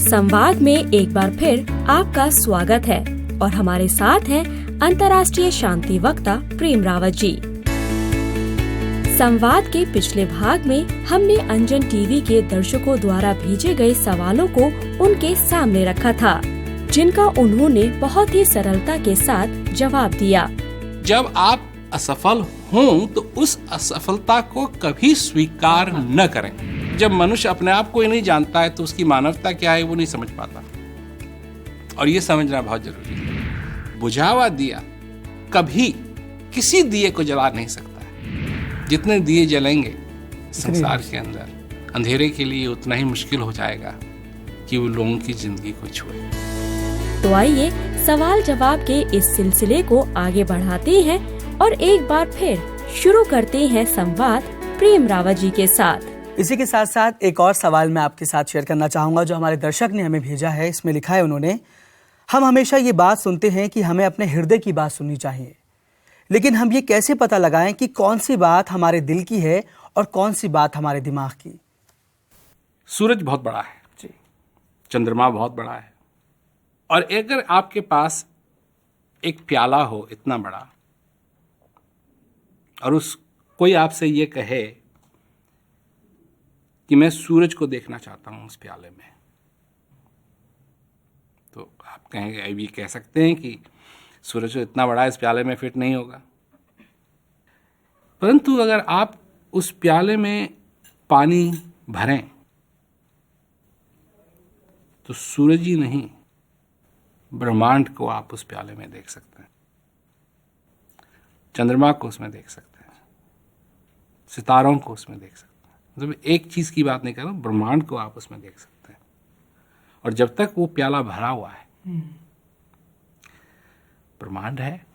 संवाद में एक बार फिर आपका स्वागत है और हमारे साथ हैं अंतर्राष्ट्रीय शांति वक्ता प्रेम रावत जी। संवाद के पिछले भाग में हमने अंजन टीवी के दर्शकों द्वारा भेजे गए सवालों को उनके सामने रखा था, जिनका उन्होंने बहुत ही सरलता के साथ जवाब दिया। जब आप असफल हों तो उस असफलता को कभी स्वीकार न करें। जब मनुष्य अपने आप को ही नहीं जानता है तो उसकी मानवता क्या है वो नहीं समझ पाता, और ये समझना बहुत जरूरी है। बुझा हुआ दिया कभी किसी दिए को जला नहीं सकता है। जितने दिए जलेंगे संसार के अंदर, अंधेरे के लिए उतना ही मुश्किल हो जाएगा कि वो लोगों की जिंदगी को छुए। तो आइए सवाल जवाब के इस सिलसिले को आगे बढ़ाते हैं और एक बार फिर शुरू करते हैं संवाद प्रेम रावत जी के साथ। इसी के साथ साथ एक और सवाल मैं आपके साथ शेयर करना चाहूँगा जो हमारे दर्शक ने हमें भेजा है। इसमें लिखा है उन्होंने, हम हमेशा ये बात सुनते हैं कि हमें अपने हृदय की बात सुननी चाहिए, लेकिन हम ये कैसे पता लगाएं कि कौन सी बात हमारे दिल की है और कौन सी बात हमारे दिमाग की? सूरज बहुत बड़ा है जी, चंद्रमा बहुत बड़ा है, और अगर आपके पास एक प्याला हो इतना बड़ा और कोई आपसे ये कहे कि मैं सूरज को देखना चाहता हूं उस प्याले में, तो आप कहेंगे, अब ये कह सकते हैं कि सूरज इतना बड़ा इस प्याले में फिट नहीं होगा। परंतु अगर आप उस प्याले में पानी भरें तो सूरज ही नहीं, ब्रह्मांड को आप उस प्याले में देख सकते हैं, चंद्रमा को उसमें देख सकते हैं, सितारों को उसमें देख सकते हैं। मतलब एक चीज की बात नहीं कर रहा, ब्रह्मांड को आप उसमें देख सकते हैं। और जब तक वो प्याला भरा हुआ है, ब्रह्मांड है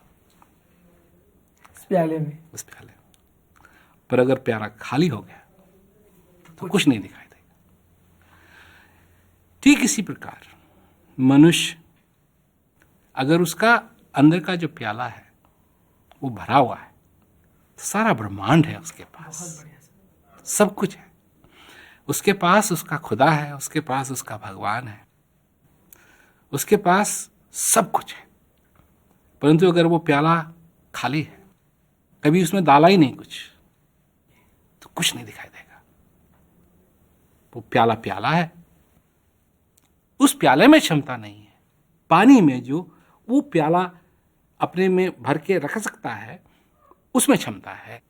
उस प्याले में। पर अगर प्याला खाली हो गया तो कुछ नहीं दिखाई देगा। ठीक इसी प्रकार मनुष्य, अगर उसका अंदर का जो प्याला है वो भरा हुआ है तो सारा ब्रह्मांड है उसके पास, सब कुछ है उसके पास। उसका खुदा है, उसके पास उसका भगवान है, उसके पास सब कुछ है। परंतु अगर वो प्याला खाली है, कभी उसमें डाला ही नहीं कुछ, तो कुछ नहीं दिखाई देगा। वो प्याला प्याला है, उस प्याले में क्षमता नहीं है। पानी में जो वो प्याला अपने में भर के रख सकता है, उसमें क्षमता है,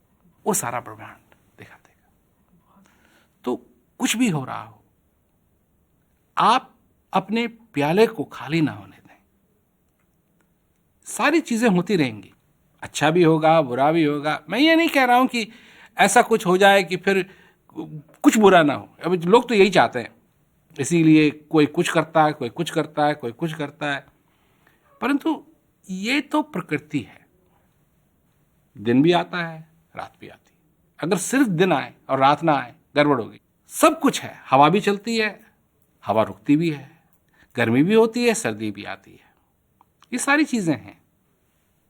वो सारा ब्रह्मांड दिखा देगा। तो कुछ भी हो रहा हो, आप अपने प्याले को खाली ना होने दें। सारी चीजें होती रहेंगी, अच्छा भी होगा, बुरा भी होगा। मैं ये नहीं कह रहा हूं कि ऐसा कुछ हो जाए कि फिर कुछ बुरा ना हो। अब लोग तो यही चाहते हैं, इसीलिए कोई कुछ करता है, कोई कुछ करता है, कोई कुछ करता है। परंतु ये तो प्रकृति है, दिन भी आता है, रात भी आती है। अगर सिर्फ दिन आए और रात ना आए, गड़बड़ होगी। सब कुछ है, हवा भी चलती है, हवा रुकती भी है, गर्मी भी होती है, सर्दी भी आती है। ये सारी चीजें हैं,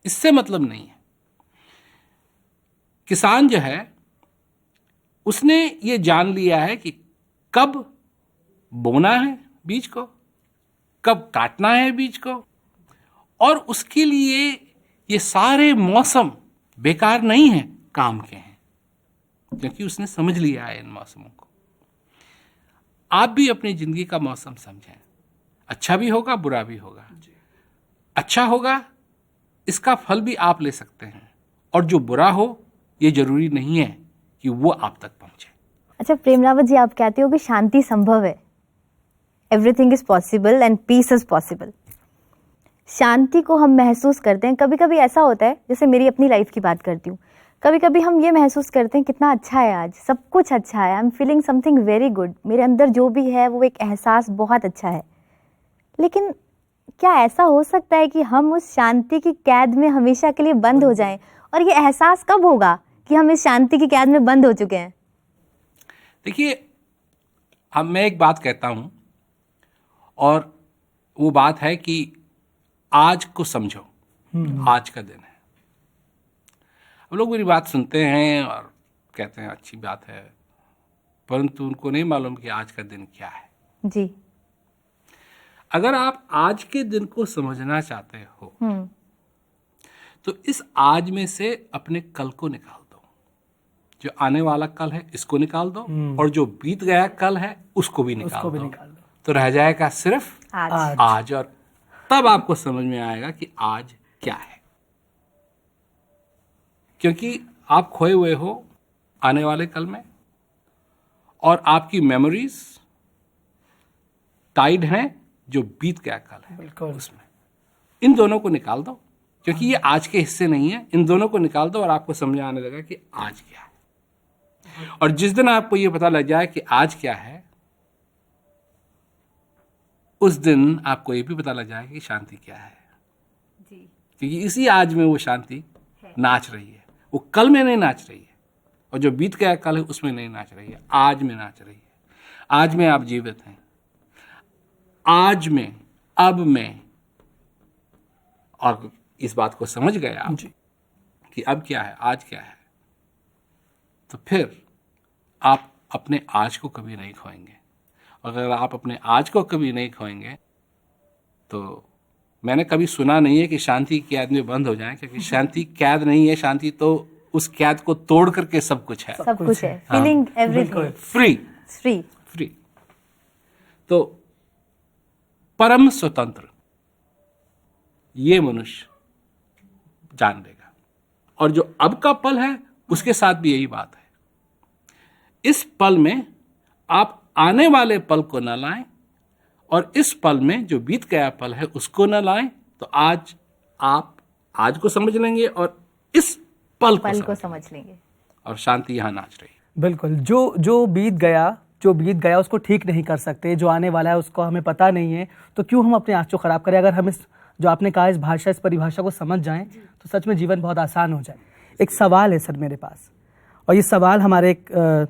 इससे मतलब नहीं है। किसान जो है उसने ये जान लिया है कि कब बोना है बीज को, कब काटना है बीज को, और उसके लिए ये सारे मौसम बेकार नहीं है, काम के हैं, क्योंकि उसने समझ लिया है इन मौसमों को। आप भी अपनी जिंदगी का मौसम समझें, अच्छा भी होगा, बुरा भी होगा। अच्छा होगा, इसका फल भी आप ले सकते हैं, और जो बुरा हो, ये जरूरी नहीं है कि वो आप तक पहुंचे। अच्छा प्रेम रावत जी, आप कहते हो कि शांति संभव है, everything is possible and peace is possible. शांति को हम महसूस करते हैं, कभी कभी ऐसा होता है, जैसे मेरी अपनी लाइफ की बात करती हूँ, कभी कभी हम ये महसूस करते हैं कितना अच्छा है आज, सब कुछ अच्छा है, I am feeling something very good, मेरे अंदर जो भी है वो एक एहसास बहुत अच्छा है। लेकिन क्या ऐसा हो सकता है कि हम उस शांति की कैद में हमेशा के लिए बंद हो जाएं? और ये एहसास कब होगा कि हम इस शांति की कैद में बंद हो चुके हैं? देखिए, अब मैं एक बात कहता हूं, और वो बात है कि आज को समझो, आज का दिन है। अब लोग मेरी बात सुनते हैं और कहते हैं अच्छी बात है, परंतु उनको नहीं मालूम कि आज का दिन क्या है। जी। अगर आप आज के दिन को समझना चाहते हो तो इस आज में से अपने कल को निकाल दो, जो आने वाला कल है इसको निकाल दो, और जो बीत गया कल है उसको भी निकाल दो। तो रह जाएगा सिर्फ आज। और तब आपको समझ में आएगा कि आज क्या है, क्योंकि आप खोए हुए हो आने वाले कल में और आपकी मेमोरीज टाइड हैं जो बीत गया कल है उसमें। इन दोनों को निकाल दो, क्योंकि ये आज के हिस्से नहीं है। इन दोनों को निकाल दो और आपको समझ आने लगा कि आज क्या है। और जिस दिन आपको ये पता लग जाए कि आज क्या है, उस दिन आपको ये भी पता लग जाएगा कि शांति क्या है जी। क्योंकि इसी आज में वो शांति नाच रही है, वो कल में नहीं नाच रही है, और जो बीत गया कल है उसमें नहीं नाच रही है, आज में नाच रही है। आज में आप जीवित हैं, आज में, अब में। और इस बात को समझ गए आप कि अब क्या है, आज क्या है, तो फिर आप अपने आज को कभी नहीं खोएंगे। अगर आप अपने आज को कभी नहीं खोएंगे तो मैंने कभी सुना नहीं है कि शांति की कैद में बंद हो जाए, क्योंकि शांति कैद नहीं है, शांति तो उस कैद को तोड़ करके सब कुछ है, सब कुछ है, फीलिंग एवरीथिंग, फ्री। तो परम स्वतंत्र ये मनुष्य जान लेगा। और जो अब का पल है उसके साथ भी यही बात है। इस पल में आप आने वाले पल को न लाएं, और इस पल में जो बीत गया पल है उसको न लाएं, तो आज आप आज को समझ लेंगे और इस पल को समझ लेंगे, और शांति यहाँ नाच रही है। बिल्कुल। जो बीत गया उसको ठीक नहीं कर सकते, जो आने वाला है उसको हमें पता नहीं है, तो क्यों हम अपने आज को खराब करें। अगर हम इस जो आपने कहा इस परिभाषा को समझ जाएं तो सच में जीवन बहुत आसान हो जाए। एक सवाल है सर मेरे पास, और ये सवाल हमारे एक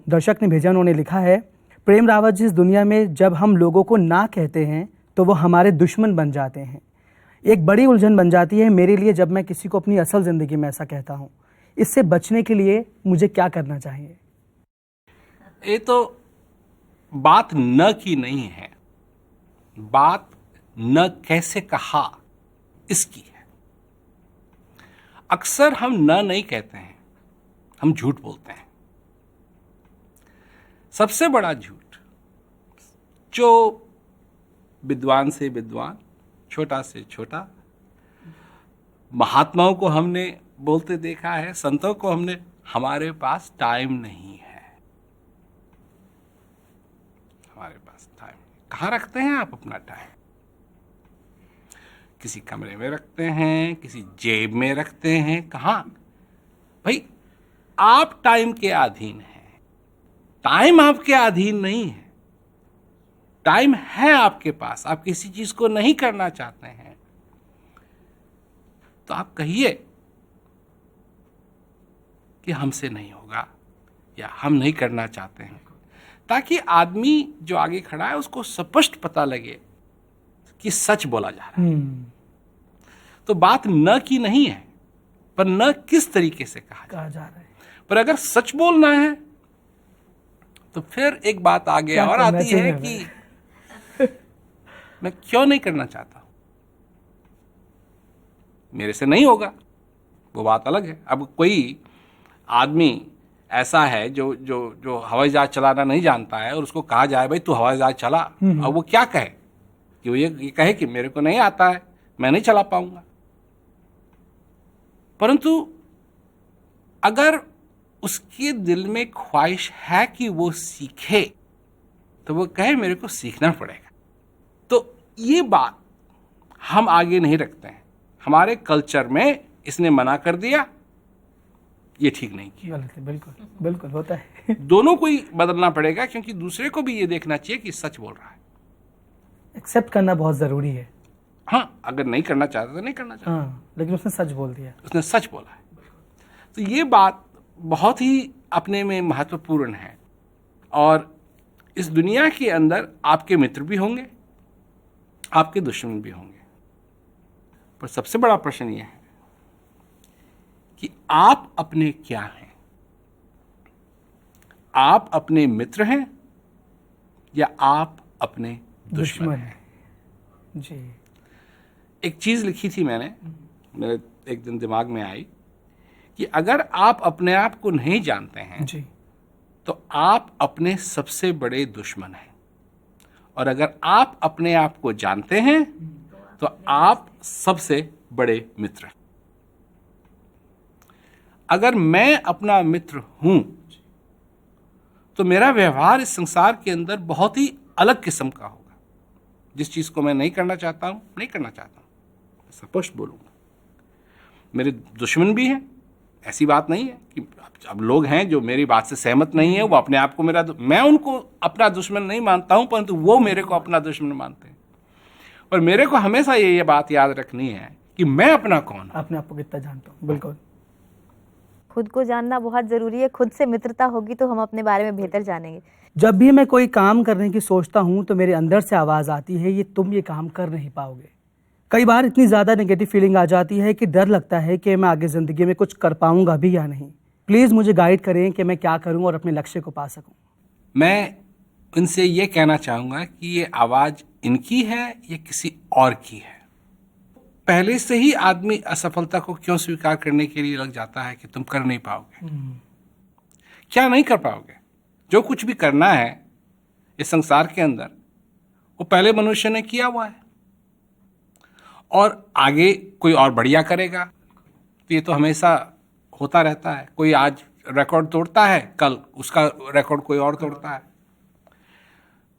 दर्शक ने भेजा। उन्होंने लिखा है, प्रेम रावत जी, इस दुनिया में जब हम लोगों को ना कहते हैं तो वो हमारे दुश्मन बन जाते हैं। एक बड़ी उलझन बन जाती है मेरे लिए जब मैं किसी को अपनी असल ज़िंदगी में ऐसा कहता हूँ। इससे बचने के लिए मुझे क्या करना चाहिए? ये तो बात न की नहीं है, बात न कैसे कहा इसकी है। अक्सर हम न नहीं कहते हैं, हम झूठ बोलते हैं। सबसे बड़ा झूठ जो विद्वान से विद्वान, छोटा से छोटा, महात्माओं को हमने बोलते देखा है, संतों को हमने, हमारे पास टाइम नहीं है। हमारे पास टाइम कहाँ रखते हैं आप अपना टाइम? किसी कमरे में रखते हैं, किसी जेब में रखते हैं, कहाँ? भाई आप टाइम के अधीन हैं, टाइम आपके अधीन नहीं है। टाइम है आपके पास, आप किसी चीज को नहीं करना चाहते हैं तो आप कहिए कि हमसे नहीं होगा या हम नहीं करना चाहते हैं, ताकि आदमी जो आगे खड़ा है उसको स्पष्ट पता लगे कि सच बोला जा रहा है। तो बात न की नहीं है, पर न किस तरीके से कहा जा रहा है। पर अगर सच बोलना है तो फिर एक बात आगे और आती है कि मैं क्यों नहीं करना चाहता, मेरे से नहीं होगा, वो बात अलग है। अब कोई आदमी ऐसा है जो हवाई जहाज चलाना नहीं जानता है और उसको कहा जाए भाई तू हवाई जहाज चला, अब वो क्या कहे कि वो ये कहे कि मेरे को नहीं आता है, मैं नहीं चला पाऊंगा। परंतु अगर उसके दिल में ख्वाहिश है कि वो सीखे तो वो कहे मेरे को सीखना पड़ेगा। तो ये बात हम आगे नहीं रखते हैं, हमारे कल्चर में इसने मना कर दिया, ये ठीक नहीं किया। बिल्कुल बिल्कुल होता है। दोनों को ही बदलना पड़ेगा, क्योंकि दूसरे को भी ये देखना चाहिए कि सच बोल रहा है। एक्सेप्ट करना बहुत जरूरी है। हाँ, अगर नहीं करना चाहता तो नहीं करना चाहता। हाँ, लेकिन उसने सच बोल दिया, उसने सच बोला है। तो ये बात बहुत ही अपने में महत्वपूर्ण है। और इस दुनिया के अंदर आपके मित्र भी होंगे, आपके दुश्मन भी होंगे, पर सबसे बड़ा प्रश्न यह है कि आप अपने क्या हैं? आप अपने मित्र हैं या आप अपने दुश्मन हैं? जी। एक चीज़ लिखी थी मैंने, मेरे एक दिन दिमाग में आई कि अगर आप अपने आप को नहीं जानते हैं जी। तो आप अपने सबसे बड़े दुश्मन हैं, और अगर आप अपने आप को जानते हैं तो आप सबसे बड़े मित्र हैं। अगर मैं अपना मित्र हूं तो मेरा व्यवहार इस संसार के अंदर बहुत ही अलग किस्म का होगा। जिस चीज को मैं नहीं करना चाहता हूं, नहीं करना चाहता हूं, स्पष्ट बोलूंगा। मेरे दुश्मन भी हैं, ऐसी बात नहीं है कि अब लोग हैं जो मेरी बात से सहमत नहीं है, वो अपने आप को मैं उनको अपना दुश्मन नहीं मानता हूं, परंतु वो मेरे को अपना दुश्मन मानते हैं। और मेरे को हमेशा ये बात याद रखनी है कि मैं अपना कौन हूं, अपने आप को कितना जानता हूँ। बिल्कुल, खुद को जानना बहुत जरूरी है। खुद से मित्रता होगी तो हम अपने बारे में बेहतर जानेंगे। जब भी मैं कोई काम करने की सोचता हूँ तो मेरे अंदर से आवाज़ आती है, ये तुम ये काम कर नहीं पाओगे। कई बार इतनी ज़्यादा नेगेटिव फीलिंग आ जाती है कि डर लगता है कि मैं आगे ज़िंदगी में कुछ कर पाऊंगा भी या नहीं। प्लीज़ मुझे गाइड करें कि मैं क्या करूं और अपने लक्ष्य को पा सकूं। मैं उनसे ये कहना चाहूँगा कि ये आवाज़ इनकी है या किसी और की है। पहले से ही आदमी असफलता को क्यों स्वीकार करने के लिए लग जाता है कि तुम कर नहीं पाओगे। क्या नहीं कर पाओगे? जो कुछ भी करना है इस संसार के अंदर वो पहले मनुष्य ने किया हुआ है, और आगे कोई और बढ़िया करेगा। तो ये तो हमेशा होता रहता है। कोई आज रिकॉर्ड तोड़ता है, कल उसका रिकॉर्ड कोई और तोड़ता है।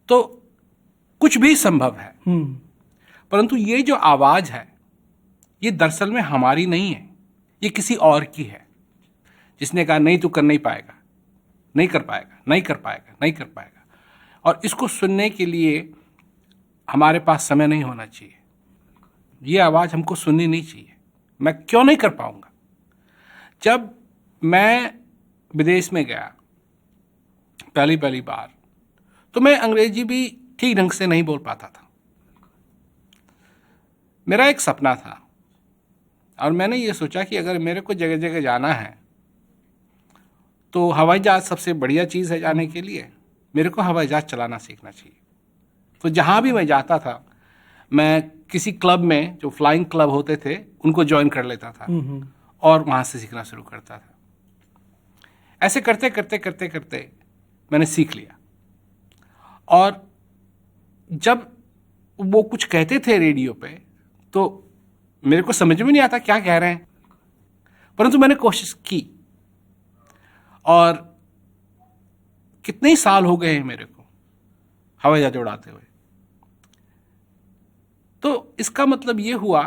तो कुछ भी संभव है। परंतु ये जो आवाज है ये दरअसल में हमारी नहीं है, ये किसी और की है, जिसने कहा नहीं तू कर नहीं पाएगा, नहीं कर पाएगा, नहीं कर पाएगा, नहीं कर पाएगा। और इसको सुनने के लिए हमारे पास समय नहीं होना चाहिए। ये आवाज़ हमको सुननी नहीं चाहिए। मैं क्यों नहीं कर पाऊंगा? जब मैं विदेश में गया पहली बार तो मैं अंग्रेजी भी ठीक ढंग से नहीं बोल पाता था। मेरा एक सपना था और मैंने ये सोचा कि अगर मेरे को जगह जगह जाना है तो हवाई जहाज़ सबसे बढ़िया चीज़ है जाने के लिए। मेरे को हवाई जहाज़ चलाना सीखना चाहिए। तो जहाँ भी मैं जाता था मैं किसी क्लब में, जो फ्लाइंग क्लब होते थे, उनको ज्वाइन कर लेता था और वहाँ से सीखना शुरू करता था। ऐसे करते करते करते करते मैंने सीख लिया। और जब वो कुछ कहते थे रेडियो पे तो मेरे को समझ में नहीं आता क्या कह रहे हैं, परंतु मैंने कोशिश की। और कितने ही साल हो गए हैं मेरे को हवाई जहाज उड़ाते हुए। तो इसका मतलब ये हुआ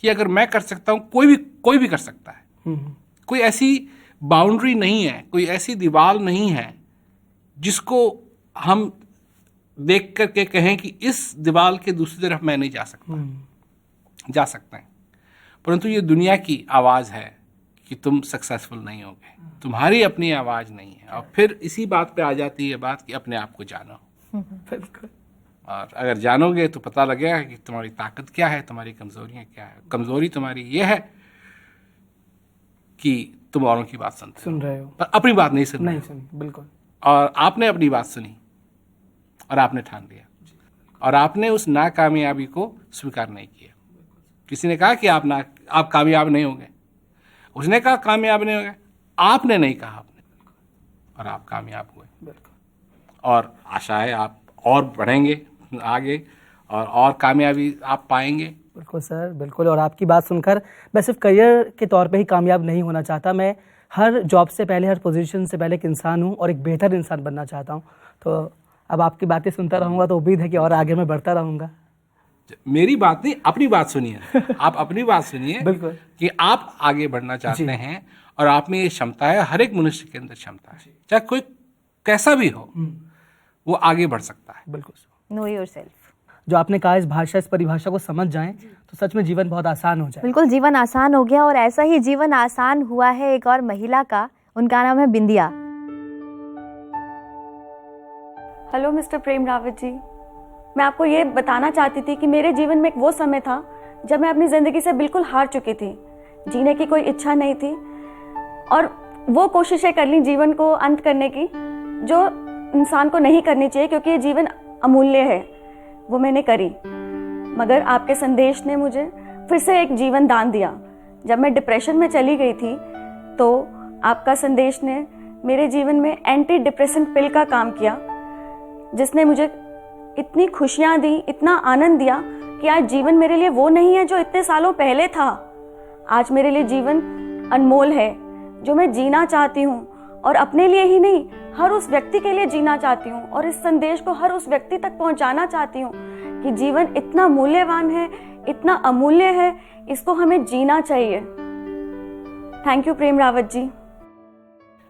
कि अगर मैं कर सकता हूं, कोई भी कर सकता है। कोई ऐसी बाउंड्री नहीं है, कोई ऐसी दीवार नहीं है जिसको हम देख करके कहें कि इस दीवार के दूसरी तरफ मैं नहीं जा सकता। जा सकते हैं, परंतु ये दुनिया की आवाज़ है कि तुम सक्सेसफुल नहीं होगे, तुम्हारी अपनी आवाज़ नहीं है। और फिर इसी बात पे आ जाती है बात कि अपने आप को जानो। बिल्कुल। और अगर जानोगे तो पता लगेगा कि तुम्हारी ताकत क्या है, तुम्हारी कमजोरियां क्या है। कमजोरी तुम्हारी ये है कि तुम औरों की बात सुन रहे हो पर अपनी बात नहीं सुन रहे सुनी। बिल्कुल। और आपने अपनी बात सुनी और आपने ठान लिया और आपने उस नाकामयाबी को स्वीकार नहीं किया। किसी ने कहा कि आप कामयाब नहीं होंगे, उसने कहा कामयाब नहीं होंगे, आपने नहीं कहा, आपने, और आप कामयाब हुए। और आशा है आप और बढ़ेंगे आगे और कामयाबी आप पाएंगे। बिल्कुल सर, बिल्कुल। और आपकी बात सुनकर मैं सिर्फ करियर के तौर पे ही कामयाब नहीं होना चाहता, मैं हर जॉब से पहले, हर पोजीशन से पहले एक इंसान हूँ और एक बेहतर इंसान बनना चाहता हूँ। तो अब आपकी बातें सुनता रहूँगा तो उम्मीद है कि और आगे मैं बढ़ता रहूँगा। मेरी बात नहीं, अपनी बात सुनिए। आप अपनी बात सुनिए बिल्कुल कि आप आगे बढ़ना चाहते हैं और आप में ये क्षमता है। हर एक मनुष्य के अंदर क्षमता है, चाहे कोई कैसा भी हो, वो आगे बढ़ सकता है। बिल्कुल। No yourself. जो आपने कहा, इस परिभाषा को समझ जाएं तो सच में जीवन बहुत आसान हो जाए। बिल्कुल, जीवन आसान हो गया। और ऐसा ही जीवन आसान हुआ है एक और महिला का, उनका नाम है बिंदिया। हेलो मिस्टर प्रेम रावत जी, मैं आपको ये बताना चाहती थी कि मेरे जीवन में एक वो समय था जब मैं अपनी ज़िंदगी से बिल्कुल हार चुकी थी। जीने की कोई इच्छा नहीं थी और वो कोशिशें कर ली जीवन को अंत करने की जो इंसान को नहीं करनी चाहिए, क्योंकि ये जीवन अमूल्य है। वो मैंने करी मगर आपके संदेश ने मुझे फिर से एक जीवन दान दिया। जब मैं डिप्रेशन में चली गई थी तो आपका संदेश ने मेरे जीवन में एंटी डिप्रेसेंट पिल का काम किया, जिसने मुझे इतनी खुशियां दी, इतना आनंद दिया कि आज जीवन मेरे लिए वो नहीं है जो इतने सालों पहले था। आज मेरे लिए जीवन अनमोल है जो मैं जीना चाहती हूँ, और अपने लिए ही नहीं, हर उस व्यक्ति के लिए जीना चाहती हूँ और इस संदेश को हर उस व्यक्ति तक पहुँचाना चाहती हूँ कि जीवन इतना मूल्यवान है, इतना अमूल्य है, इसको हमें जीना चाहिए। थैंक यू प्रेम रावत जी।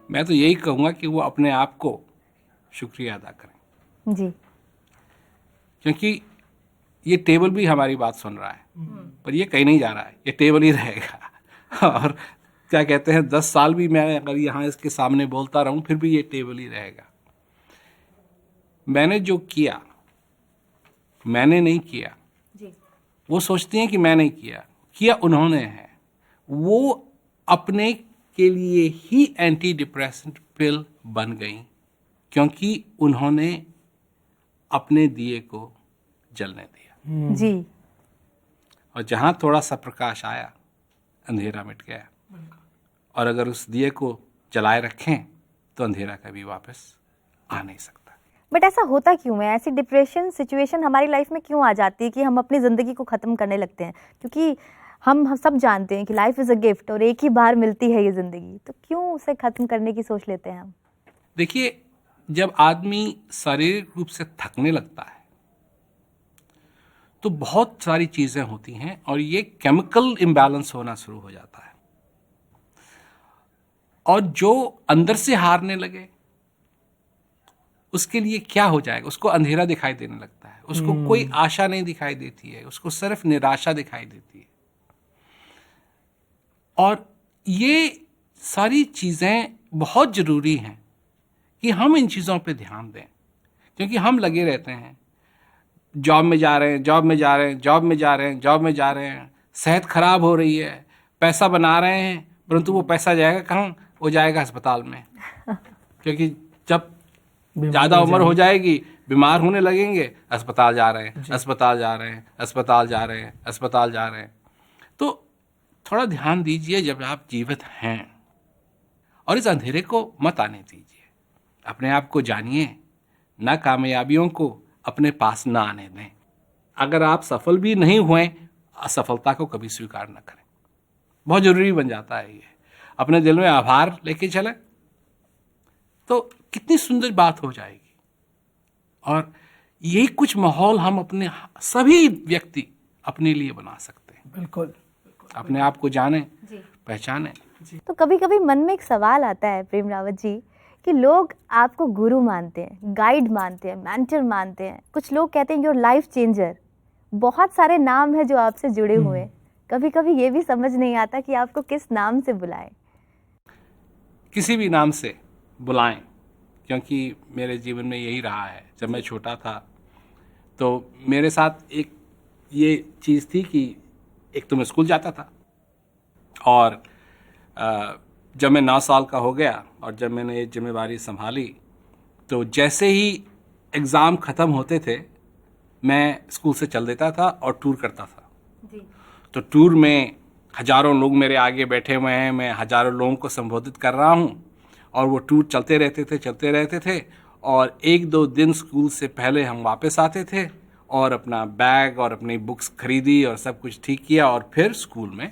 मैं तो यही कहूँगा कि वो अपने आप को शुक्रिया अदा करें जी। क्योंकि ये टेबल भी हमारी बात सुन रहा है, पर ये कहीं नहीं जा रहा है, ये टेबल ही रहेगा। और क्या कहते हैं, 10 साल भी मैं अगर यहाँ इसके सामने बोलता रहूं फिर भी ये टेबल ही रहेगा। मैंने जो किया, मैंने नहीं किया जी। वो सोचती हैं कि मैंने किया उन्होंने है। वो अपने के लिए ही एंटी डिप्रेसेंट पिल बन गई क्योंकि उन्होंने अपने दिए को जलने दिया। जी। और जहां थोड़ा सा प्रकाश आया, अंधेरा मिट गया। और अगर उस दिए को जलाए रखें तो अंधेरा कभी वापस आ नहीं सकता। बट ऐसा होता क्यों है? ऐसी डिप्रेशन सिचुएशन हमारी लाइफ में क्यों आ जाती है कि हम अपनी ज़िंदगी को ख़त्म करने लगते हैं? क्योंकि हम सब जानते हैं कि लाइफ इज़ अ गिफ्ट और एक ही बार मिलती है ये ज़िंदगी, तो क्यों उसे ख़त्म करने की सोच लेते हैं हम? देखिए, जब आदमी शारीरिक रूप से थकने लगता है तो बहुत सारी चीज़ें होती हैं और ये केमिकल इम्बैलेंस होना शुरू हो जाता है। और जो अंदर से हारने लगे उसके लिए क्या हो जाएगा? उसको अंधेरा दिखाई देने लगता है, उसको कोई आशा नहीं दिखाई देती है, उसको सिर्फ निराशा दिखाई देती है। और ये सारी चीज़ें बहुत ज़रूरी हैं कि हम इन चीज़ों पे ध्यान दें, क्योंकि हम लगे रहते हैं, जॉब में जा रहे हैं, जॉब में जा रहे हैं, जॉब में जा रहे हैं, जॉब में जा रहे हैं, सेहत खराब हो रही है, पैसा बना रहे हैं, परंतु वो पैसा जाएगा कहाँ? वो जाएगा अस्पताल में। क्योंकि जब ज़्यादा उम्र हो जाएगी, बीमार होने लगेंगे, अस्पताल जा रहे हैं, अस्पताल जा रहे हैं, अस्पताल जा रहे हैं, अस्पताल जा रहे हैं। तो थोड़ा ध्यान दीजिए जब आप जीवित हैं और इस अंधेरे को मत आने दीजिए। अपने आप को जानिए, नाकामयाबियों को अपने पास ना आने दें। अगर आप सफल भी नहीं हुए, असफलता को कभी स्वीकार न करें। बहुत ज़रूरी बन जाता है ये। अपने दिल में आभार लेके चलें तो कितनी सुंदर बात हो जाएगी। और यही कुछ माहौल हम अपने सभी व्यक्ति अपने लिए बना सकते हैं। बिल्कुल। अपने आप को जानें, पहचानें। तो कभी कभी मन में एक सवाल आता है प्रेम रावत जी कि लोग आपको गुरु मानते हैं, गाइड मानते हैं, मेंटर मानते हैं, कुछ लोग कहते हैं योर लाइफ चेंजर। बहुत सारे नाम हैं जो आपसे जुड़े हुए हैं। कभी कभी ये भी समझ नहीं आता कि आपको किस नाम से बुलाएं। किसी भी नाम से बुलाएं, क्योंकि मेरे जीवन में यही रहा है। जब मैं छोटा था तो मेरे साथ एक ये चीज़ थी कि एक तो मैं स्कूल जाता था और जब मैं 9 साल का हो गया और जब मैंने ये जिम्मेवारी संभाली तो जैसे ही एग्ज़ाम ख़त्म होते थे मैं स्कूल से चल देता था और टूर करता था। तो टूर में हज़ारों लोग मेरे आगे बैठे हुए हैं, मैं हज़ारों लोगों को संबोधित कर रहा हूँ और वो टूर चलते रहते थे और 1-2 दिन स्कूल से पहले हम वापस आते थे और अपना बैग और अपनी बुक्स खरीदी और सब कुछ ठीक किया और फिर स्कूल में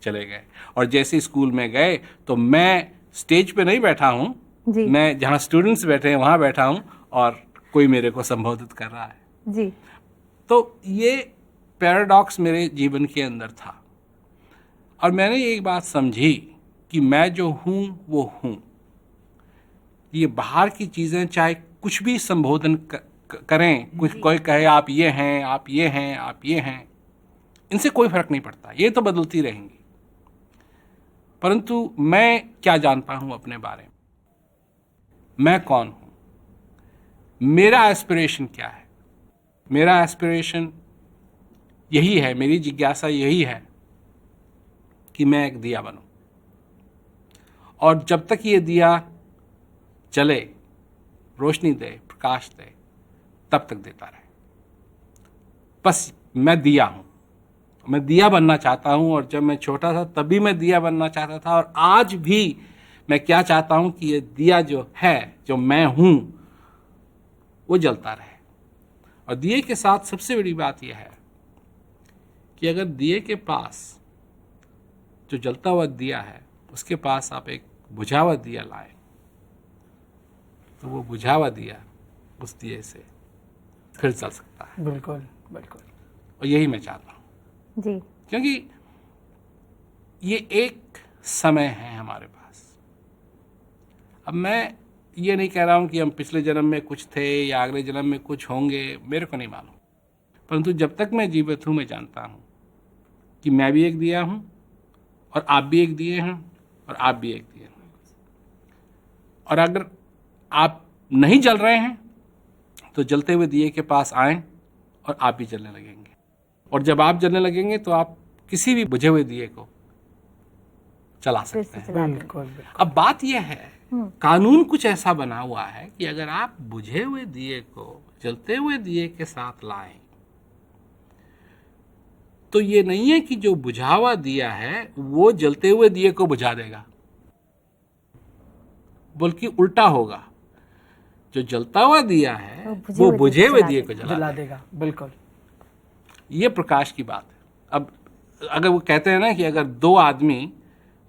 चले गए। और जैसे स्कूल में गए तो मैं स्टेज पे नहीं बैठा हूँ, मैं जहाँ स्टूडेंट्स बैठे हैं वहाँ बैठा हूँ और कोई मेरे को संबोधित कर रहा है जी। तो ये पैराडॉक्स मेरे जीवन के अंदर था और मैंने एक बात समझी कि मैं जो हूँ वो हूँ। ये बाहर की चीज़ें चाहे कुछ भी संबोधन करें, कुछ कोई कहे आप ये हैं, आप ये हैं, आप ये हैं, इनसे कोई फर्क नहीं पड़ता, ये तो बदलती रहेंगी। परंतु मैं क्या जानता हूँ अपने बारे में, मैं कौन हूँ, मेरा एस्पिरेशन क्या है। मेरा एस्पिरेशन यही है, मेरी जिज्ञासा यही है कि मैं एक दिया बनूं और जब तक ये दिया चले, रोशनी दे, प्रकाश दे, तब तक देता रहे। बस मैं दिया हूँ, मैं दिया बनना चाहता हूँ। और जब मैं छोटा था तभी मैं दिया बनना चाहता था, और आज भी मैं क्या चाहता हूँ कि ये दिया जो है, जो मैं हूँ, वो जलता रहे। और दिए के साथ सबसे बड़ी बात यह है कि अगर दिए के पास जो जलता हुआ दिया है, उसके पास आप एक बुझा हुआ दिया लाए, तो वो बुझा हुआ दिया उस दिए से फिर जल सकता है। बिल्कुल बिल्कुल। और यही मैं चाहता हूँ जी। क्योंकि ये एक समय है हमारे पास। अब मैं ये नहीं कह रहा हूँ कि हम पिछले जन्म में कुछ थे या अगले जन्म में कुछ होंगे, मेरे को नहीं मालूम। परंतु जब तक मैं जीवित हूँ, मैं जानता हूँ कि मैं भी एक दिया हूँ, और आप भी एक दिए हैं, और आप भी एक दिए हैं। और अगर आप नहीं जल रहे हैं तो जलते हुए दिए के पास आएं और आप भी जलने लगेंगे। और जब आप जलने लगेंगे तो आप किसी भी बुझे हुए दिए को चला सकते हैं। बिल्कुल। अब बात यह है, कानून कुछ ऐसा बना हुआ है कि अगर आप बुझे हुए दिए को जलते हुए दिए के साथ लाएं, तो ये नहीं है कि जो बुझा हुआ दिया है वो जलते हुए दिए को बुझा देगा, बल्कि उल्टा होगा। जो जलता हुआ दिया है वो बुझे हुए दिए को जला देगा। बिल्कुल, ये प्रकाश की बात है। अब अगर वो कहते हैं ना कि अगर दो आदमी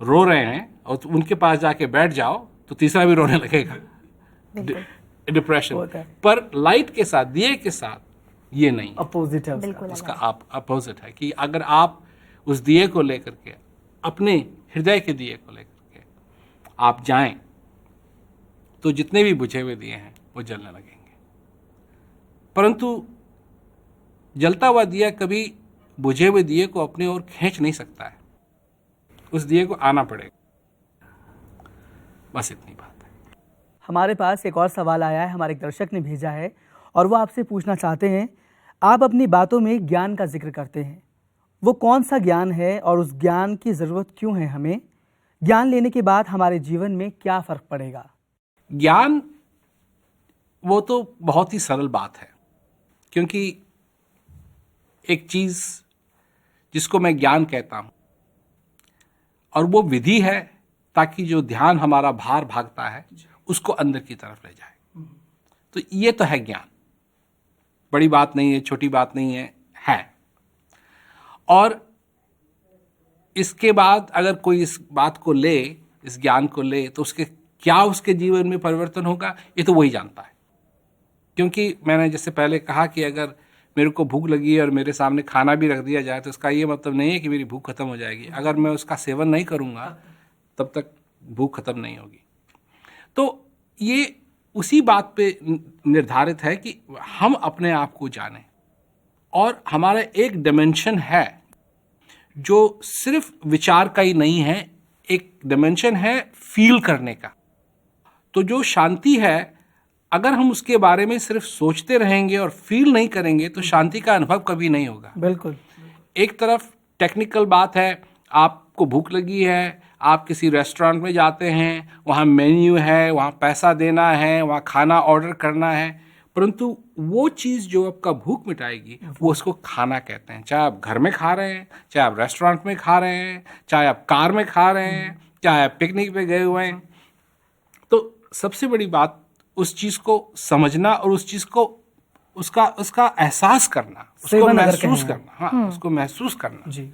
रो रहे हैं और उनके पास जाके बैठ जाओ तो तीसरा भी रोने लगेगा, डिप्रेशन। पर लाइट के साथ, दिए के साथ ये नहीं, अपोजिट है उसका आप अपोजिट है कि अगर आप उस दिए को लेकर के, अपने हृदय के दिए को लेकर के आप जाएं, तो जितने भी बुझे हुए दिए हैं वो जलने लगेंगे। परंतु जलता हुआ दिया कभी बुझे हुए दिए को अपनी ओर खींच नहीं सकता है, उस दिए को आना पड़ेगा। बस इतनी बात है। हमारे पास एक और सवाल आया है, हमारे एक दर्शक ने भेजा है और वो आपसे पूछना चाहते हैं, आप अपनी बातों में ज्ञान का जिक्र करते हैं, वो कौन सा ज्ञान है और उस ज्ञान की ज़रूरत क्यों है हमें? ज्ञान लेने के बाद हमारे जीवन में क्या फ़र्क पड़ेगा? ज्ञान वो तो बहुत ही सरल बात है, क्योंकि एक चीज़ जिसको मैं ज्ञान कहता हूँ, और वो विधि है ताकि जो ध्यान हमारा बाहर भागता है उसको अंदर की तरफ ले जाए। तो ये तो है ज्ञान, बड़ी बात नहीं है, छोटी बात नहीं है। और इसके बाद अगर कोई इस बात को ले, इस ज्ञान को ले, तो उसके जीवन में परिवर्तन होगा, ये तो वही जानता है। क्योंकि मैंने जैसे पहले कहा कि अगर मेरे को भूख लगी है और मेरे सामने खाना भी रख दिया जाए तो इसका ये मतलब नहीं है कि मेरी भूख खत्म हो जाएगी। अगर मैं उसका सेवन नहीं करूँगा तब तक भूख खत्म नहीं होगी। तो ये उसी बात पे निर्धारित है कि हम अपने आप को जानें। और हमारा एक डिमेंशन है जो सिर्फ विचार का ही नहीं है, एक डिमेंशन है फील करने का। तो जो शांति है, अगर हम उसके बारे में सिर्फ सोचते रहेंगे और फील नहीं करेंगे तो शांति का अनुभव कभी नहीं होगा। बिल्कुल। एक तरफ टेक्निकल बात है, आपको भूख लगी है, आप किसी रेस्टोरेंट में जाते हैं, वहाँ मेन्यू है, वहाँ पैसा देना है, वहाँ खाना ऑर्डर करना है, परंतु वो चीज़ जो आपका भूख मिटाएगी वो उसको खाना कहते हैं। चाहे आप घर में खा रहे हैं, चाहे आप रेस्टोरेंट में खा रहे हैं, चाहे आप कार में खा रहे हैं, चाहे आप पिकनिक पे गए हुए हैं। तो सबसे बड़ी बात उस चीज़ को समझना और उस चीज़ को उसका एहसास करना, उसको महसूस करना। हाँ, उसको महसूस करना जी।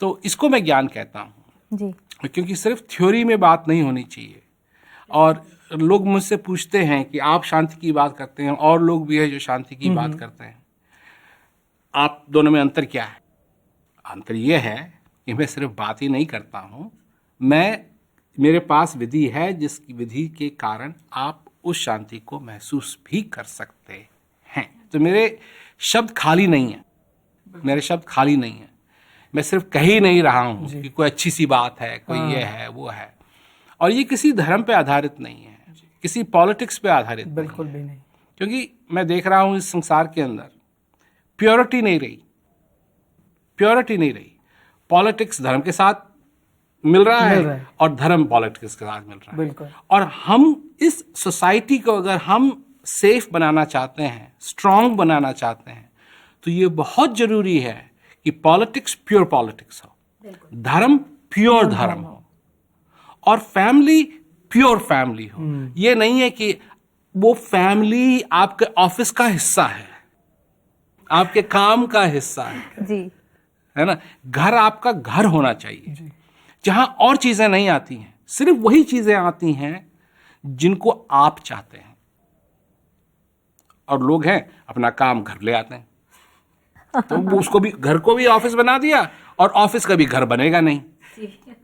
तो इसको मैं ज्ञान कहता हूँ जी। क्योंकि सिर्फ थ्योरी में बात नहीं होनी चाहिए। और लोग मुझसे पूछते हैं कि आप शांति की बात करते हैं, और लोग भी हैं जो शांति की बात करते हैं, आप दोनों में अंतर क्या है? अंतर ये है कि मैं सिर्फ बात ही नहीं करता हूँ, मेरे पास विधि है जिसकी विधि के कारण आप उस शांति को महसूस भी कर सकते हैं। तो मेरे शब्द खाली नहीं है, मेरे शब्द खाली नहीं है। मैं सिर्फ कह ही नहीं रहा हूँ कि कोई अच्छी सी बात है, कोई ये है वो है। और ये किसी धर्म पे आधारित नहीं है, किसी पॉलिटिक्स पे आधारित बिल्कुल भी नहीं। क्योंकि मैं देख रहा हूँ इस संसार के अंदर प्योरिटी नहीं रही, प्योरिटी नहीं रही। पॉलिटिक्स धर्म के साथ मिल रहा है और धर्म पॉलिटिक्स के साथ मिल रहा है। और हम इस सोसाइटी को अगर हम सेफ बनाना चाहते हैं, स्ट्रांग बनाना चाहते हैं, तो ये बहुत जरूरी है कि पॉलिटिक्स प्योर पॉलिटिक्स हो, धर्म प्योर धर्म हो, और फैमिली प्योर फैमिली हो। ये नहीं है कि वो फैमिली आपके ऑफिस का हिस्सा है, आपके काम का हिस्सा जी है ना। घर आपका घर होना चाहिए, जहां और चीजें नहीं आती हैं, सिर्फ वही चीजें आती हैं जिनको आप चाहते हैं। और लोग हैं अपना काम घर ले आते हैं, तो वो उसको भी, घर को भी ऑफिस बना दिया और ऑफिस का भी घर बनेगा नहीं,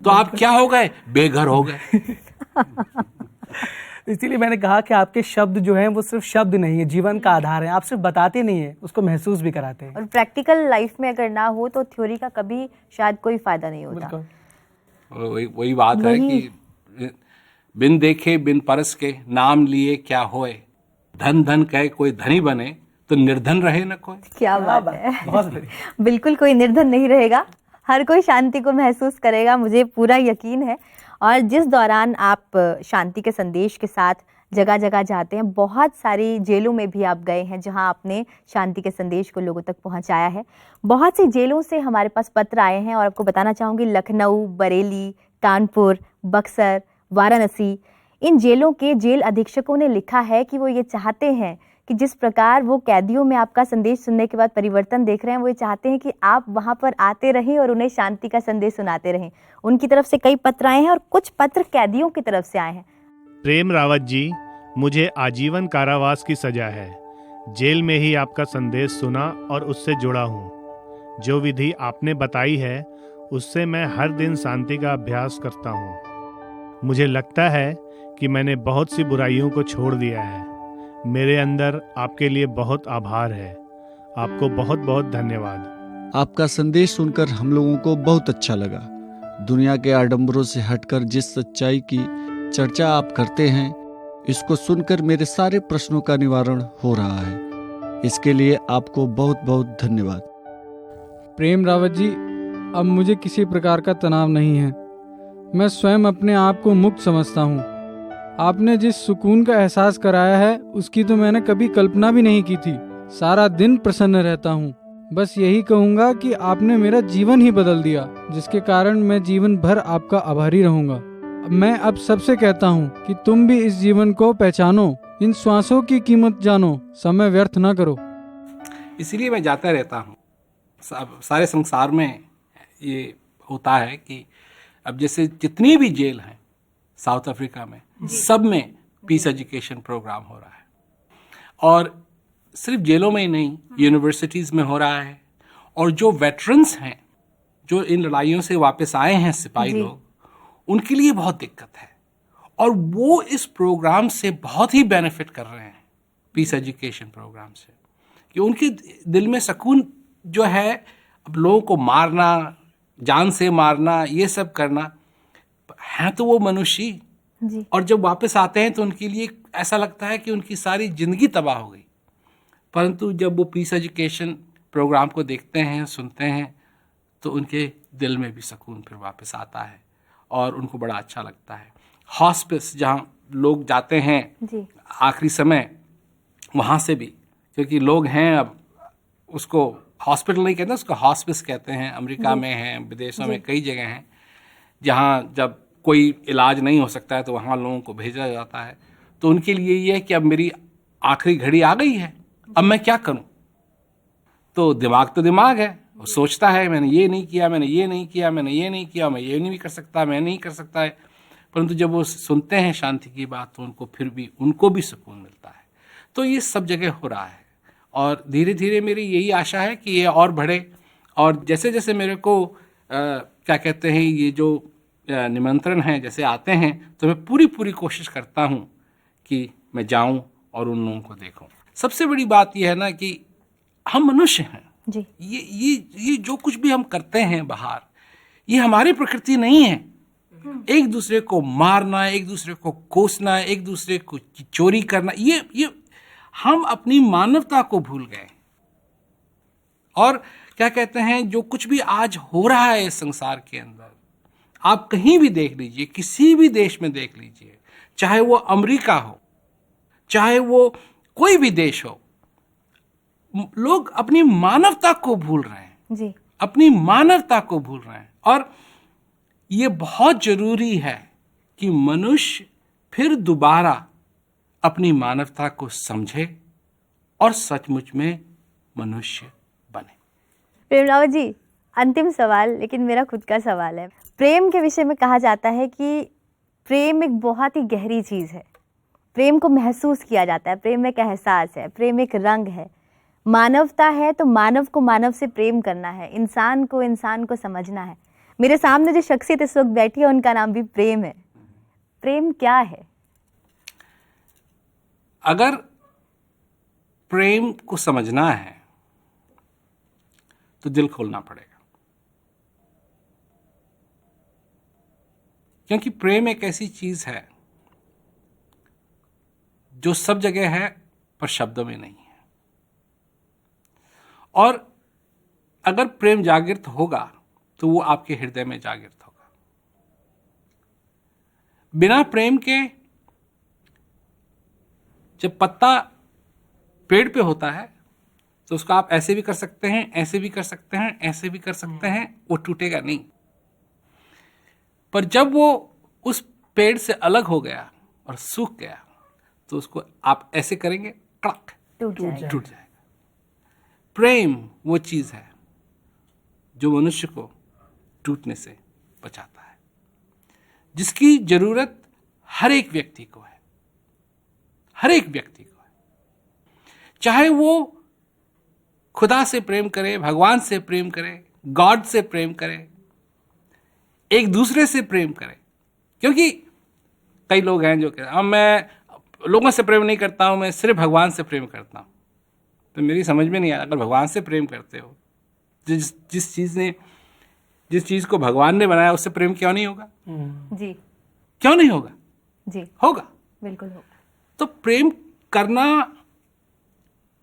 तो आप क्या हो गए, बेघर हो गए। इसीलिए मैंने कहा कि आपके शब्द जो हैं वो सिर्फ शब्द नहीं है, जीवन का आधार है। आप सिर्फ बताते नहीं है, उसको महसूस भी कराते हैं। और प्रैक्टिकल लाइफ में अगर ना हो तो थ्योरी का कभी शायद कोई फायदा नहीं होता। वही बात है कि बिन देखे बिन परस के नाम लिए क्या होए, धन धन कहे कोई धनी बने तो निर्धन रहे न कोई। क्या बात है, बहुत बढ़िया। बिल्कुल कोई निर्धन नहीं रहेगा, हर कोई शांति को महसूस करेगा, मुझे पूरा यकीन है। और जिस दौरान आप शांति के संदेश के साथ जगह जगह जाते हैं, बहुत सारी जेलों में भी आप गए हैं जहां आपने शांति के संदेश को लोगों तक पहुंचाया है। बहुत सी जेलों से हमारे पास पत्र आए हैं और आपको बताना चाहूँगी, लखनऊ, बरेली, कानपुर, बक्सर, वाराणसी, इन जेलों के जेल अधीक्षकों ने लिखा है कि वो ये चाहते हैं कि जिस प्रकार वो कैदियों में आपका संदेश सुनने के बाद परिवर्तन देख रहे हैं, वो ये चाहते हैं कि आप वहां पर आते रहें और उन्हें शांति का संदेश सुनाते रहें। उनकी तरफ से कई पत्र आए हैं और कुछ पत्र कैदियों की तरफ से आए हैं। प्रेम रावत जी, मुझे आजीवन कारावास की सजा है। जेल में ही आपका संदेश सुना और उससे जुड़ा हूँ। जो विधि आपने बताई है उससे मैं हर दिन शांति का अभ्यास करता हूँ। मुझे लगता है कि मैंने बहुत सी बुराइयों को छोड़ दिया है। मेरे अंदर आपके लिए बहुत आभार है। आपको बहुत बहुत धन्यवाद। आपका संदेश सुनकर हम लोगों को बहुत अच्छा लगा। दुनिया के आडंबरों से हटकर जिस सच्चाई की चर्चा आप करते हैं, इसको सुनकर मेरे सारे प्रश्नों का निवारण हो रहा है। इसके लिए आपको बहुत बहुत धन्यवाद। प्रेम रावत जी, अब मुझे किसी प्रकार का तनाव नहीं है। मैं स्वयं अपने आप को मुक्त समझता हूँ। आपने जिस सुकून का एहसास कराया है उसकी तो मैंने कभी कल्पना भी नहीं की थी। सारा दिन प्रसन्न रहता हूँ। बस यही कहूँगा कि आपने मेरा जीवन ही बदल दिया, जिसके कारण मैं जीवन भर आपका आभारी रहूँगा। मैं अब सबसे कहता हूँ कि तुम भी इस जीवन को पहचानो, इन श्वासों की कीमत जानो, समय व्यर्थ ना करो। इसीलिए मैं जाता रहता हूँ। सारे संसार में ये होता है कि अब जैसे जितनी भी जेल हैं साउथ अफ्रीका में, सब में पीस एजुकेशन प्रोग्राम हो रहा है। और सिर्फ जेलों में ही नहीं, यूनिवर्सिटीज़ में हो रहा है। और जो वेटरन्स हैं, जो इन लड़ाइयों से वापस आए हैं सिपाही लोग, उनके लिए बहुत दिक्कत है। और वो इस प्रोग्राम से बहुत ही बेनिफिट कर रहे हैं, पीस एजुकेशन प्रोग्राम से, कि उनके दिल में सुकून जो है, अब लोगों को मारना, जान से मारना, ये सब करना, हैं तो वो मनुष्य, और जब वापस आते हैं तो उनके लिए ऐसा लगता है कि उनकी सारी जिंदगी तबाह हो गई। परंतु जब वो पीस एजुकेशन प्रोग्राम को देखते हैं, सुनते हैं, तो उनके दिल में भी सुकून फिर वापस आता है और उनको बड़ा अच्छा लगता है। हॉस्पिस जहाँ लोग जाते हैं आखिरी समय, वहाँ से भी, क्योंकि लोग हैं, अब उसको हॉस्पिटल नहीं कहते, उसको हॉस्पिस कहते हैं। अमेरिका में हैं, विदेशों में कई जगह हैं जहाँ जब कोई इलाज नहीं हो सकता है तो वहाँ लोगों को भेजा जाता है। तो उनके लिए ये है कि अब मेरी आखिरी घड़ी आ गई है, अब मैं क्या करूं। तो दिमाग है, वो सोचता है मैंने ये नहीं किया, मैंने ये नहीं किया, मैंने ये नहीं किया, मैं ये नहीं कर सकता, मैं नहीं कर सकता है। परंतु जब वो सुनते हैं शांति की बात तो उनको भी सुकून मिलता है। तो ये सब जगह हो रहा है और धीरे धीरे मेरी यही आशा है कि ये और बढ़े। और जैसे जैसे मेरे को क्या कहते हैं, ये जो निमंत्रण हैं जैसे आते हैं, तो मैं पूरी कोशिश करता हूँ कि मैं जाऊँ और उन लोगों को देखूँ। सबसे बड़ी बात यह है ना कि हम मनुष्य हैं जी। ये जो कुछ भी हम करते हैं बाहर, ये हमारी प्रकृति नहीं है। एक दूसरे को मारना, एक दूसरे को कोसना, एक दूसरे को चोरी करना, ये हम अपनी मानवता को भूल गए। और क्या कहते हैं, जो कुछ भी आज हो रहा है इस संसार के अंदर, आप कहीं भी देख लीजिए, किसी भी देश में देख लीजिए, चाहे वो अमेरिका हो, चाहे वो कोई भी देश हो, लोग अपनी मानवता को भूल रहे हैं जी। अपनी मानवता को भूल रहे हैं। और ये बहुत जरूरी है कि मनुष्य फिर दोबारा अपनी मानवता को समझे और सचमुच में मनुष्य बने। प्रेम रावत जी, अंतिम सवाल, लेकिन मेरा खुद का सवाल है। प्रेम के विषय में कहा जाता है कि प्रेम एक बहुत ही गहरी चीज़ है। प्रेम को महसूस किया जाता है, प्रेम एक एहसास है, प्रेम एक रंग है। मानवता है तो मानव को मानव से प्रेम करना है, इंसान को समझना है। मेरे सामने जो शख्सियत इस वक्त बैठी है उनका नाम भी प्रेम है। प्रेम क्या है? अगर प्रेम को समझना है तो दिल खोलना पड़ेगा, क्योंकि प्रेम एक ऐसी चीज है जो सब जगह है पर शब्दों में नहीं है। और अगर प्रेम जागृत होगा तो वो आपके हृदय में जागृत होगा। बिना प्रेम के जब पत्ता पेड़ पे होता है तो उसको आप ऐसे भी कर सकते हैं, ऐसे भी कर सकते हैं, ऐसे भी कर सकते हैं, वो टूटेगा नहीं। पर जब वो उस पेड़ से अलग हो गया और सूख गया तो उसको आप ऐसे करेंगे, कड़क टूट जाएगा। प्रेम वो चीज है जो मनुष्य को टूटने से बचाता है, जिसकी जरूरत हर एक व्यक्ति को है, हर एक व्यक्ति को है। चाहे वो खुदा से प्रेम करे, भगवान से प्रेम करे, गॉड से प्रेम करे, एक दूसरे से प्रेम करे। क्योंकि कई लोग हैं जो कहते हैं मैं लोगों से प्रेम नहीं करता हूं, मैं सिर्फ भगवान से प्रेम करता हूं। तो मेरी समझ में नहीं आया, अगर भगवान से प्रेम करते हो, जिस चीज को भगवान ने बनाया उससे प्रेम क्यों नहीं होगा? जी, क्यों नहीं होगा? जी होगा, बिल्कुल होगा। तो प्रेम करना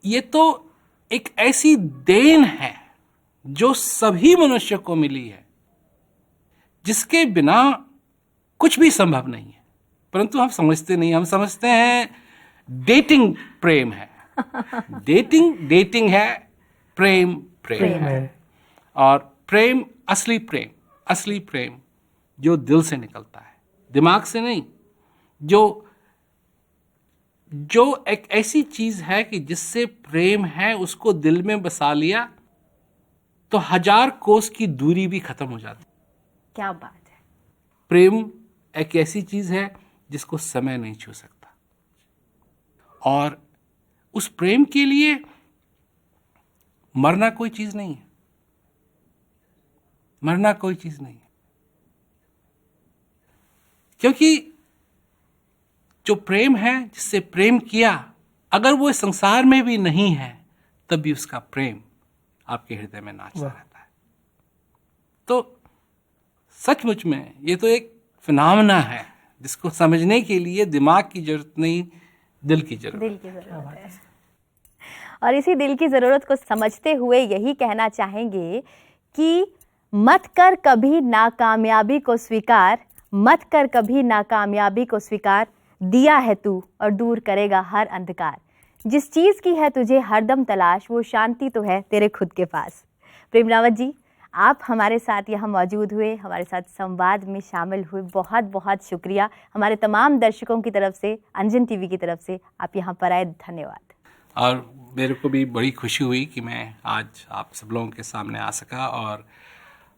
ये तो एक ऐसी देन है जो सभी मनुष्य को मिली है, जिसके बिना कुछ भी संभव नहीं है। परंतु हम समझते नहीं, हम समझते हैं डेटिंग प्रेम है, डेटिंग है, प्रेम है। और प्रेम असली प्रेम जो दिल से निकलता है, दिमाग से नहीं, जो एक ऐसी चीज है कि जिससे प्रेम है उसको दिल में बसा लिया तो 1000 कोस की दूरी भी खत्म हो जाती। क्या बात है। प्रेम एक ऐसी चीज है जिसको समय नहीं छू सकता, और उस प्रेम के लिए मरना कोई चीज नहीं है, मरना कोई चीज नहीं है। क्योंकि जो प्रेम है, जिससे प्रेम किया, अगर वो संसार में भी नहीं है तब भी उसका प्रेम आपके हृदय में नाचता रहता है। तो सचमुच में ये तो एक फिनोमेना है जिसको समझने के लिए दिमाग की जरूरत नहीं, दिल की जरूरत है। और इसी दिल की जरूरत को समझते हुए यही कहना चाहेंगे कि मत कर कभी नाकामयाबी को स्वीकार, मत कर कभी नाकामयाबी को स्वीकार, दिया है तू और दूर करेगा हर अंधकार। जिस चीज़ की है तुझे हरदम तलाश, वो शांति तो है तेरे खुद के पास। प्रेम रावत जी, आप हमारे साथ यहाँ मौजूद हुए, हमारे साथ संवाद में शामिल हुए, बहुत बहुत शुक्रिया। हमारे तमाम दर्शकों की तरफ से, अंजन टीवी की तरफ से आप यहाँ पर आए, धन्यवाद। और मेरे को भी बड़ी खुशी हुई कि मैं आज आप सब लोगों के सामने आ सका, और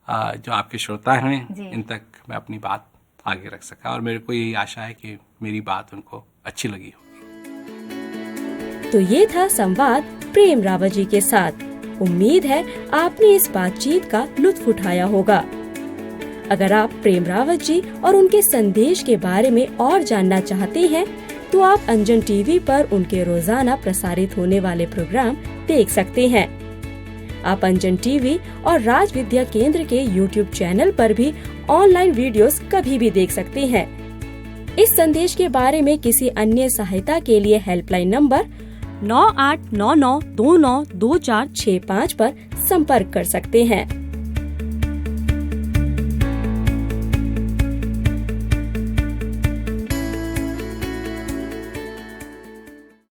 जो आपके श्रोता हैं इन तक मैं अपनी बात आगे रख सका, और मेरे को यही आशा है कि मेरी बात उनको अच्छी लगी होगी। तो ये था संवाद प्रेम रावत जी के साथ। उम्मीद है आपने इस बातचीत का लुत्फ उठाया होगा। अगर आप प्रेम रावत जी और उनके संदेश के बारे में और जानना चाहते हैं तो आप अंजन टीवी पर उनके रोजाना प्रसारित होने वाले प्रोग्राम देख सकते हैं। आप अंजन टीवी और राज विद्या केंद्र के YouTube चैनल पर भी ऑनलाइन वीडियोस कभी भी देख सकते हैं। इस संदेश के बारे में किसी अन्य सहायता के लिए हेल्पलाइन नंबर 9899292465 पर संपर्क कर सकते हैं।